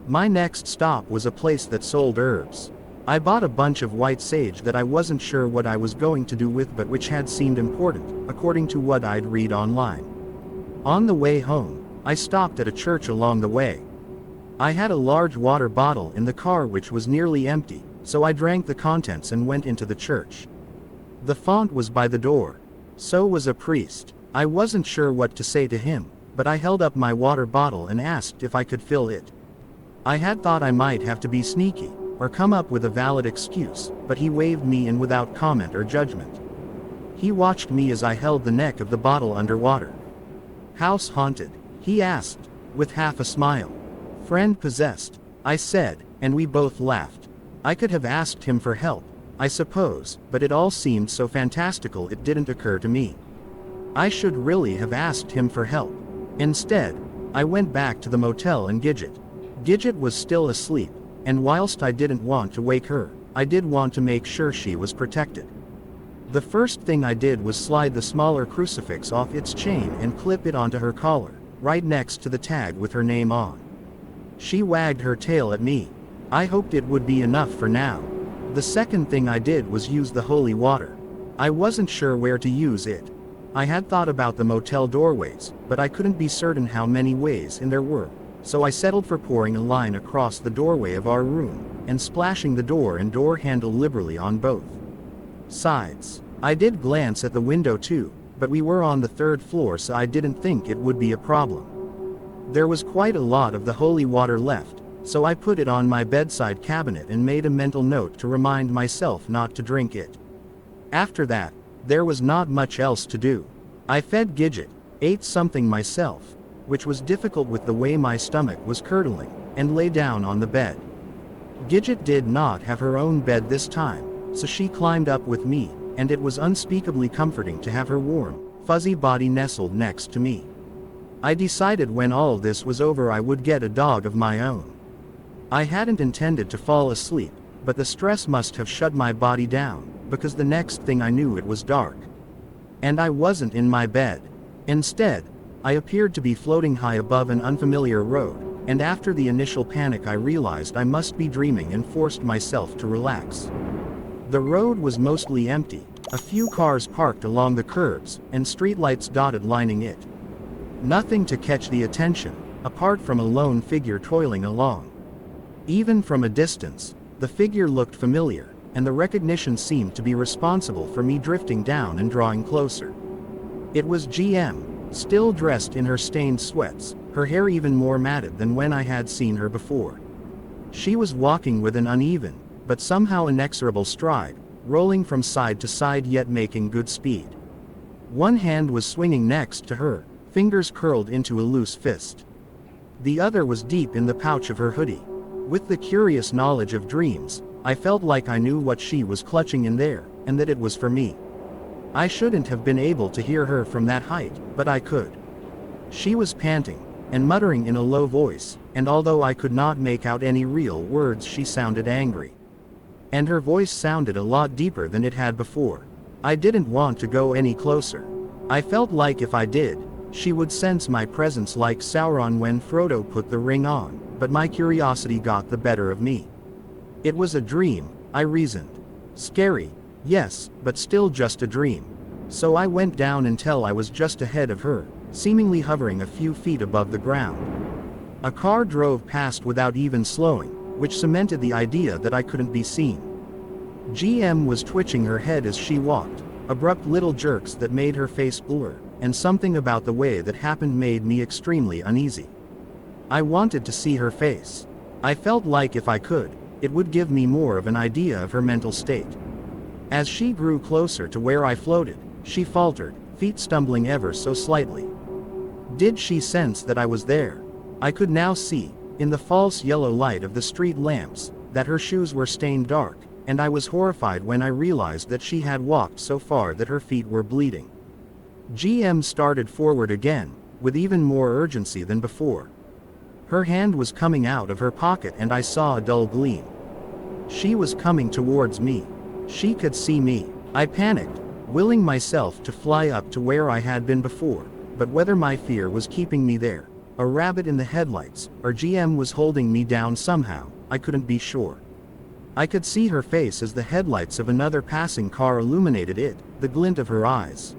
My next stop was a place that sold herbs. I bought a bunch of white sage that I wasn't sure what I was going to do with but which had seemed important, according to what I'd read online. On the way home, I stopped at a church along the way. I had a large water bottle in the car which was nearly empty, so I drank the contents and went into the church. The font was by the door. So was a priest. I wasn't sure what to say to him, but I held up my water bottle and asked if I could fill it. I had thought I might have to be sneaky, or come up with a valid excuse, but he waved me in without comment or judgment. He watched me as I held the neck of the bottle underwater. "House haunted?" he asked, with half a smile. "Friend possessed," I said, and we both laughed. I could have asked him for help, I suppose, but it all seemed so fantastical it didn't occur to me. I should really have asked him for help. Instead, I went back to the motel and Gidget. Gidget was still asleep, and whilst I didn't want to wake her, I did want to make sure she was protected. The first thing I did was slide the smaller crucifix off its chain and clip it onto her collar, right next to the tag with her name on. She wagged her tail at me. I hoped it would be enough for now. The second thing I did was use the holy water. I wasn't sure where to use it. I had thought about the motel doorways, but I couldn't be certain how many ways in there were, so I settled for pouring a line across the doorway of our room, and splashing the door and door handle liberally on both sides. I did glance at the window too, but we were on the 3rd floor, so I didn't think it would be a problem. There was quite a lot of the holy water left, so I put it on my bedside cabinet and made a mental note to remind myself not to drink it. After that, there was not much else to do. I fed Gidget, ate something myself, which was difficult with the way my stomach was curdling, and lay down on the bed. Gidget did not have her own bed this time, so she climbed up with me, and it was unspeakably comforting to have her warm, fuzzy body nestled next to me. I decided when all this was over I would get a dog of my own. I hadn't intended to fall asleep, but the stress must have shut my body down, because the next thing I knew it was dark. And I wasn't in my bed. Instead, I appeared to be floating high above an unfamiliar road, and after the initial panic I realized I must be dreaming and forced myself to relax. The road was mostly empty, a few cars parked along the curbs, and streetlights dotted lining it. Nothing to catch the attention, apart from a lone figure toiling along. Even from a distance, the figure looked familiar, and the recognition seemed to be responsible for me drifting down and drawing closer. It was GM, still dressed in her stained sweats, her hair even more matted than when I had seen her before. She was walking with an uneven, but somehow inexorable stride, rolling from side to side yet making good speed. One hand was swinging next to her, fingers curled into a loose fist. The other was deep in the pouch of her hoodie. With the curious knowledge of dreams, I felt like I knew what she was clutching in there, and that it was for me. I shouldn't have been able to hear her from that height, but I could. She was panting, and muttering in a low voice, and although I could not make out any real words she sounded angry. And her voice sounded a lot deeper than it had before. I didn't want to go any closer. I felt like if I did, she would sense my presence like Sauron when Frodo put the ring on, but my curiosity got the better of me. It was a dream, I reasoned. Scary, yes, but still just a dream. So I went down until I was just ahead of her, seemingly hovering a few feet above the ground. A car drove past without even slowing, which cemented the idea that I couldn't be seen. GM was twitching her head as she walked, abrupt little jerks that made her face blur, and something about the way that happened made me extremely uneasy. I wanted to see her face. I felt like if I could, it would give me more of an idea of her mental state. As she grew closer to where I floated, she faltered, feet stumbling ever so slightly. Did she sense that I was there? I could now see, in the false yellow light of the street lamps, that her shoes were stained dark, and I was horrified when I realized that she had walked so far that her feet were bleeding. GM started forward again, with even more urgency than before. Her hand was coming out of her pocket and I saw a dull gleam. She was coming towards me. She could see me. I panicked, willing myself to fly up to where I had been before, but whether my fear was keeping me there, a rabbit in the headlights, or GM was holding me down somehow, I couldn't be sure. I could see her face as the headlights of another passing car illuminated it, the glint of her eyes.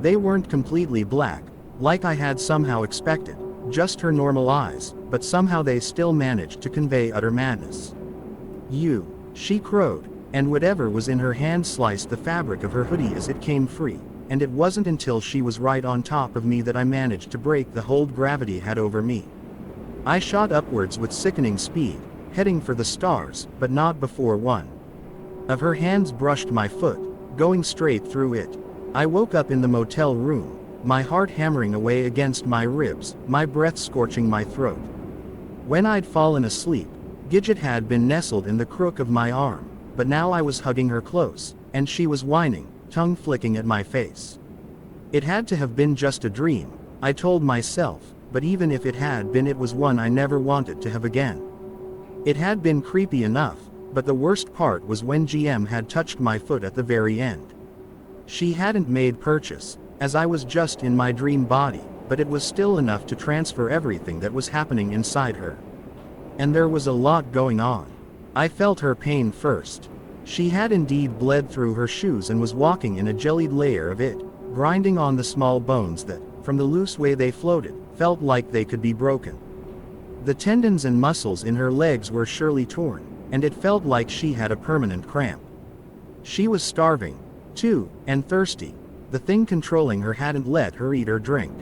They weren't completely black, like I had somehow expected, just her normal eyes, but somehow they still managed to convey utter madness. "You," she crowed, and whatever was in her hand sliced the fabric of her hoodie as it came free, and it wasn't until she was right on top of me that I managed to break the hold gravity had over me. I shot upwards with sickening speed, heading for the stars, but not before one of her hands brushed my foot, going straight through it. I woke up in the motel room, my heart hammering away against my ribs, my breath scorching my throat. When I'd fallen asleep, Gidget had been nestled in the crook of my arm, but now I was hugging her close, and she was whining, tongue flicking at my face. It had to have been just a dream, I told myself, but even if it had been, it was one I never wanted to have again. It had been creepy enough, but the worst part was when GM had touched my foot at the very end. She hadn't made purchase, as I was just in my dream body, but it was still enough to transfer everything that was happening inside her. And there was a lot going on. I felt her pain first. She had indeed bled through her shoes and was walking in a jellied layer of it, grinding on the small bones that, from the loose way they floated, felt like they could be broken. The tendons and muscles in her legs were surely torn, and it felt like she had a permanent cramp. She was starving, too, and thirsty. The thing controlling her hadn't let her eat or drink.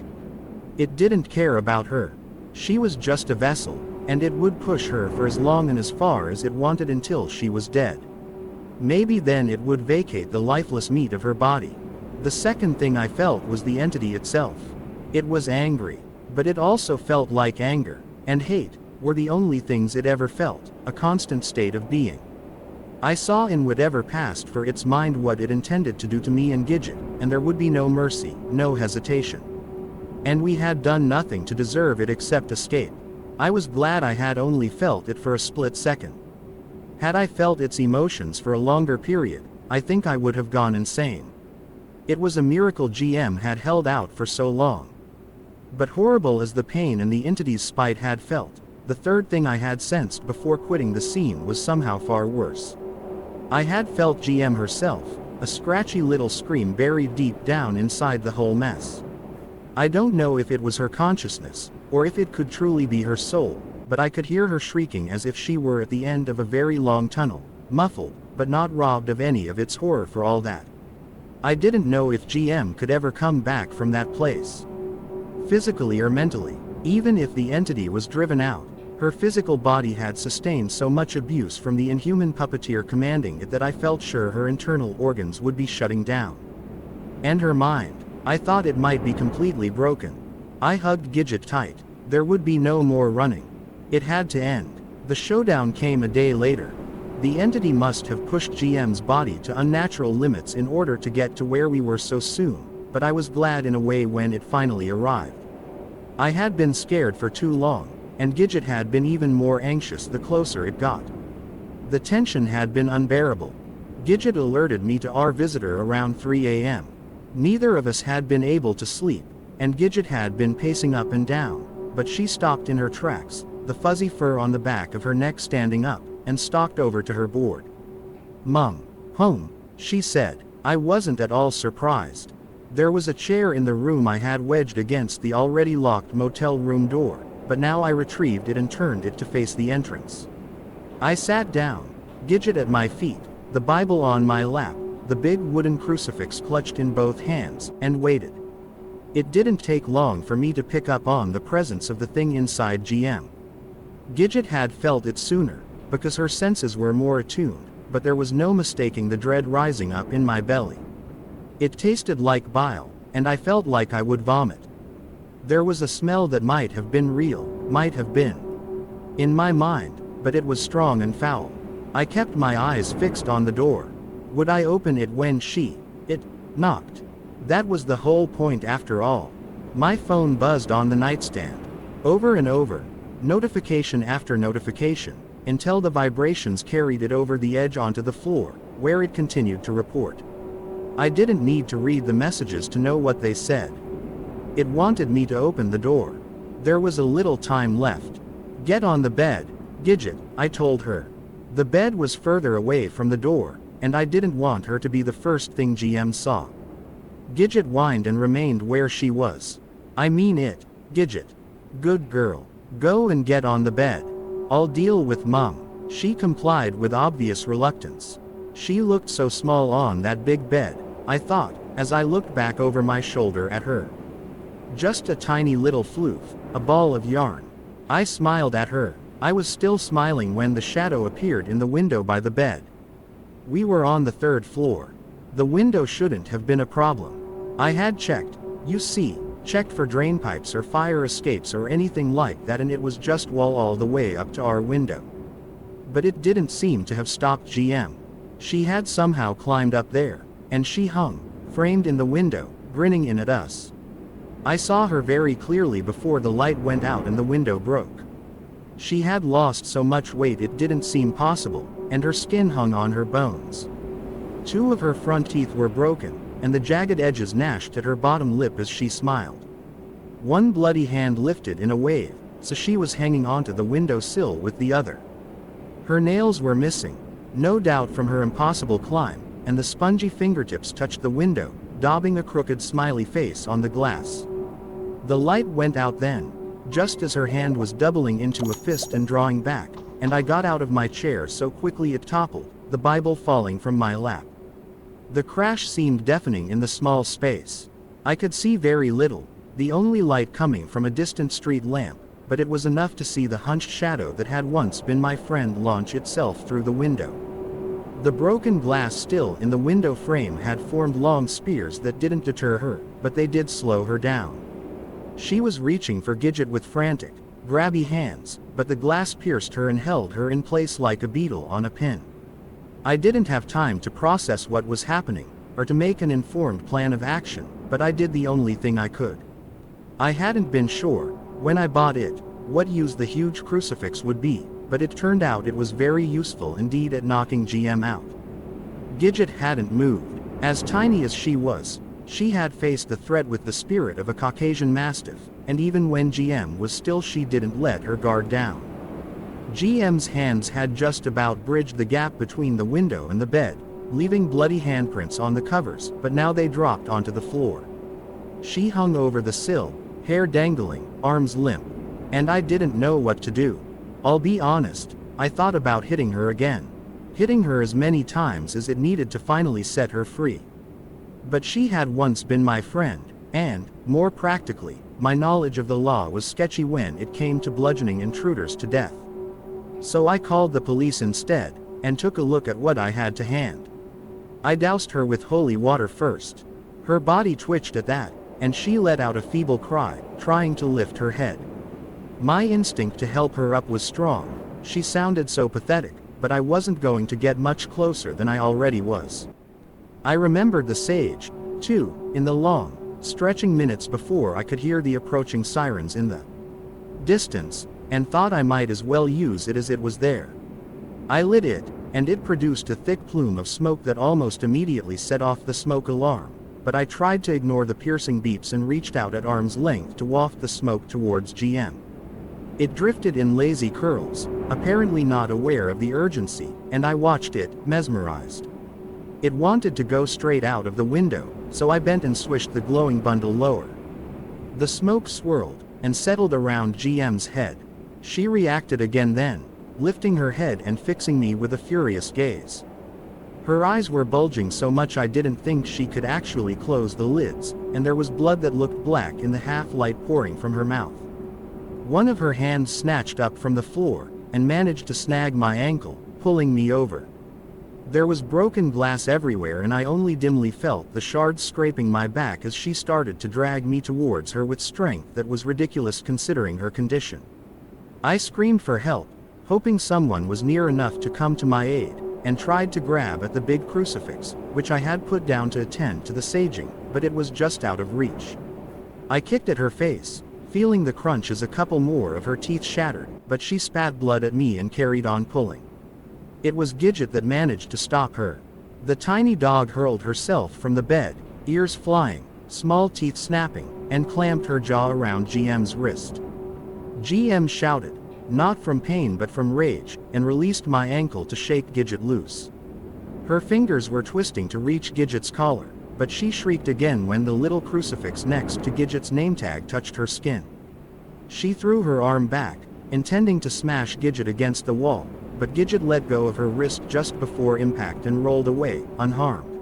It didn't care about her. She was just a vessel, and it would push her for as long and as far as it wanted until she was dead. Maybe then it would vacate the lifeless meat of her body. The second thing I felt was the entity itself. It was angry, but it also felt like anger and hate were the only things it ever felt, a constant state of being. I saw in whatever passed for its mind what it intended to do to me and Gidget, and there would be no mercy, no hesitation. And we had done nothing to deserve it except escape. I was glad I had only felt it for a split second. Had I felt its emotions for a longer period, I think I would have gone insane. It was a miracle GM had held out for so long. But horrible as the pain and the entity's spite had felt, the third thing I had sensed before quitting the scene was somehow far worse. I had felt GM herself, a scratchy little scream buried deep down inside the whole mess. I don't know if it was her consciousness, or if it could truly be her soul, but I could hear her shrieking as if she were at the end of a very long tunnel, muffled, but not robbed of any of its horror for all that. I didn't know if GM could ever come back from that place. Physically or mentally, even if the entity was driven out, her physical body had sustained so much abuse from the inhuman puppeteer commanding it that I felt sure her internal organs would be shutting down. And her mind, I thought it might be completely broken. I hugged Gidget tight. There would be no more running. It had to end. The showdown came a day later. The entity must have pushed GM's body to unnatural limits in order to get to where we were so soon, but I was glad in a way when it finally arrived. I had been scared for too long, and Gidget had been even more anxious the closer it got. The tension had been unbearable. Gidget alerted me to our visitor around 3 a.m. Neither of us had been able to sleep, and Gidget had been pacing up and down, but she stopped in her tracks, the fuzzy fur on the back of her neck standing up, and stalked over to her board. "Mum, home," she said. I wasn't at all surprised. There was a chair in the room I had wedged against the already locked motel room door, but now I retrieved it and turned it to face the entrance. I sat down, Gidget at my feet, the Bible on my lap, the big wooden crucifix clutched in both hands, and waited. It didn't take long for me to pick up on the presence of the thing inside GM. Gidget had felt it sooner, because her senses were more attuned, but there was no mistaking the dread rising up in my belly. It tasted like bile, and I felt like I would vomit. There was a smell that might have been real, might have been in my mind, but it was strong and foul. I kept my eyes fixed on the door. Would I open it when it knocked? That was the whole point after all. My phone buzzed on the nightstand. Over and over, notification after notification, until the vibrations carried it over the edge onto the floor, where it continued to report. I didn't need to read the messages to know what they said. It wanted me to open the door. There was a little time left. "Get on the bed, Gidget," I told her. The bed was further away from the door, and I didn't want her to be the first thing GM saw. Gidget whined and remained where she was. "I mean it, Gidget. Good girl. Go and get on the bed. I'll deal with Mum." She complied with obvious reluctance. She looked so small on that big bed, I thought, as I looked back over my shoulder at her. Just a tiny little floof, a ball of yarn. I smiled at her. I was still smiling when the shadow appeared in the window by the bed. We were on the 3rd floor. The window shouldn't have been a problem. I had checked, you see, checked for drain pipes or fire escapes or anything like that, and it was just wall all the way up to our window. But it didn't seem to have stopped GM. She had somehow climbed up there, and she hung, framed in the window, grinning in at us. I saw her very clearly before the light went out and the window broke. She had lost so much weight it didn't seem possible, and her skin hung on her bones. 2 of her front teeth were broken, and the jagged edges gnashed at her bottom lip as she smiled. One bloody hand lifted in a wave, so she was hanging onto the window sill with the other. Her nails were missing, no doubt from her impossible climb, and the spongy fingertips touched the window, daubing a crooked smiley face on the glass. The light went out then, just as her hand was doubling into a fist and drawing back, and I got out of my chair so quickly it toppled, the Bible falling from my lap. The crash seemed deafening in the small space. I could see very little, the only light coming from a distant street lamp, but it was enough to see the hunched shadow that had once been my friend launch itself through the window. The broken glass still in the window frame had formed long spears that didn't deter her, but they did slow her down. She was reaching for Gidget with frantic, grabby hands, but the glass pierced her and held her in place like a beetle on a pin. I didn't have time to process what was happening, or to make an informed plan of action, but I did the only thing I could. I hadn't been sure, when I bought it, what use the huge crucifix would be, but it turned out it was very useful indeed at knocking GM out. Gidget hadn't moved. As tiny as she was, she had faced the threat with the spirit of a Caucasian Mastiff, and even when GM was still, she didn't let her guard down. GM's hands had just about bridged the gap between the window and the bed, leaving bloody handprints on the covers, but now they dropped onto the floor. She hung over the sill, hair dangling, arms limp, and I didn't know what to do. I'll be honest, I thought about hitting her again. Hitting her as many times as it needed to finally set her free. But she had once been my friend, and, more practically, my knowledge of the law was sketchy when it came to bludgeoning intruders to death. So I called the police instead, and took a look at what I had to hand. I doused her with holy water first. Her body twitched at that, and she let out a feeble cry, trying to lift her head. My instinct to help her up was strong. She sounded so pathetic, but I wasn't going to get much closer than I already was. I remembered the sage, too, in the long, stretching minutes before I could hear the approaching sirens in the distance, and thought I might as well use it as it was there. I lit it, and it produced a thick plume of smoke that almost immediately set off the smoke alarm, but I tried to ignore the piercing beeps and reached out at arm's length to waft the smoke towards GM. It drifted in lazy curls, apparently not aware of the urgency, and I watched it, mesmerized. It wanted to go straight out of the window, so I bent and swished the glowing bundle lower. The smoke swirled, and settled around GM's head. She reacted again then, lifting her head and fixing me with a furious gaze. Her eyes were bulging so much I didn't think she could actually close the lids, and there was blood that looked black in the half-light pouring from her mouth. One of her hands snatched up from the floor, and managed to snag my ankle, pulling me over. There was broken glass everywhere and I only dimly felt the shards scraping my back as she started to drag me towards her with strength that was ridiculous considering her condition. I screamed for help, hoping someone was near enough to come to my aid, and tried to grab at the big crucifix, which I had put down to attend to the saging, but it was just out of reach. I kicked at her face, feeling the crunch as a couple more of her teeth shattered, but she spat blood at me and carried on pulling. It was Gidget that managed to stop her. The tiny dog hurled herself from the bed, ears flying, small teeth snapping, and clamped her jaw around GM's wrist. GM shouted, not from pain but from rage, and released my ankle to shake Gidget loose. Her fingers were twisting to reach Gidget's collar, but she shrieked again when the little crucifix next to Gidget's name tag touched her skin. She threw her arm back, intending to smash Gidget against the wall, but Gidget let go of her wrist just before impact and rolled away, unharmed.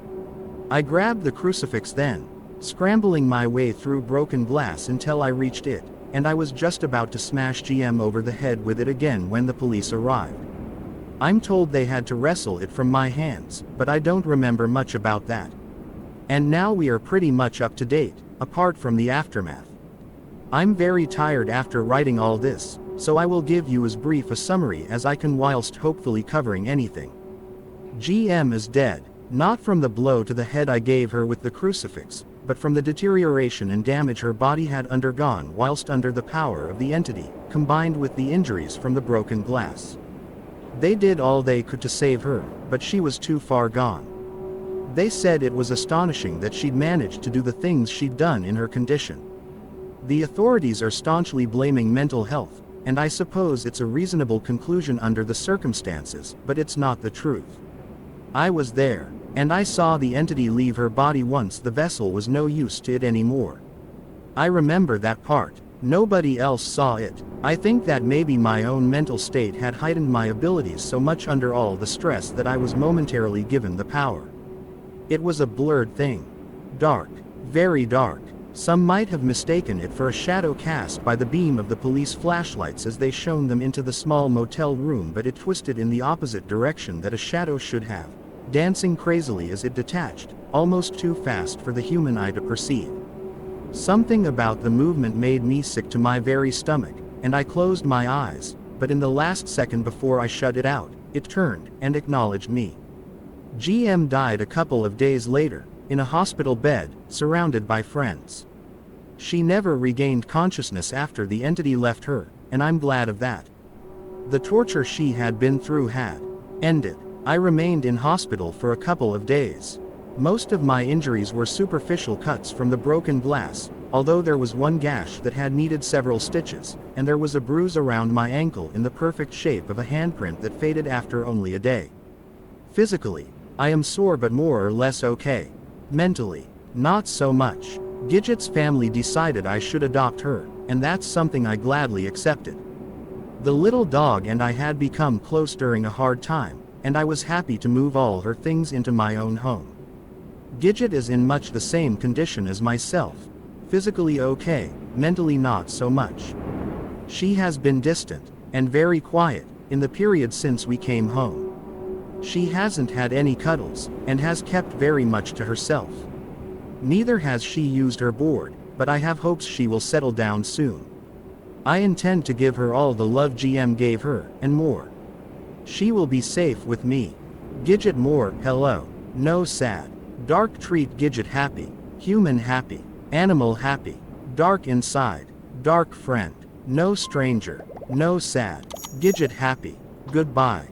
I grabbed the crucifix then, scrambling my way through broken glass until I reached it, and I was just about to smash GM over the head with it again when the police arrived. I'm told they had to wrestle it from my hands, but I don't remember much about that. And now we are pretty much up to date, apart from the aftermath. I'm very tired after writing all this, so I will give you as brief a summary as I can whilst hopefully covering anything. GM is dead, not from the blow to the head I gave her with the crucifix, but from the deterioration and damage her body had undergone whilst under the power of the entity, combined with the injuries from the broken glass. They did all they could to save her, but she was too far gone. They said it was astonishing that she'd managed to do the things she'd done in her condition. The authorities are staunchly blaming mental health, and I suppose it's a reasonable conclusion under the circumstances, but it's not the truth. I was there, and I saw the entity leave her body once the vessel was no use to it anymore. I remember that part. Nobody else saw it. I think that maybe my own mental state had heightened my abilities so much under all the stress that I was momentarily given the power. It was a blurred thing. Dark. Very dark. Some might have mistaken it for a shadow cast by the beam of the police flashlights as they shone them into the small motel room, but it twisted in the opposite direction that a shadow should have, dancing crazily as it detached, almost too fast for the human eye to perceive. Something about the movement made me sick to my very stomach, and I closed my eyes, but in the last second before I shut it out, it turned and acknowledged me. GM died a couple of days later, in a hospital bed, surrounded by friends. She never regained consciousness after the entity left her, and I'm glad of that. The torture she had been through had ended. I remained in hospital for a couple of days. Most of my injuries were superficial cuts from the broken glass, although there was one gash that had needed several stitches, and there was a bruise around my ankle in the perfect shape of a handprint that faded after only a day. Physically, I am sore but more or less okay. Mentally, not so much. Gidget's family decided I should adopt her, and that's something I gladly accepted. The little dog and I had become close during a hard time, and I was happy to move all her things into my own home. Gidget is in much the same condition as myself. Physically okay, mentally not so much. She has been distant, and very quiet, in the period since we came home. She hasn't had any cuddles, and has kept very much to herself. Neither has she used her board, but I have hopes she will settle down soon. I intend to give her all the love GM gave her, and more. She will be safe with me. Gidget more, hello. No sad. Dark treat Gidget happy. Human happy. Animal happy. Dark inside. Dark friend. No stranger. No sad. Gidget happy. Goodbye.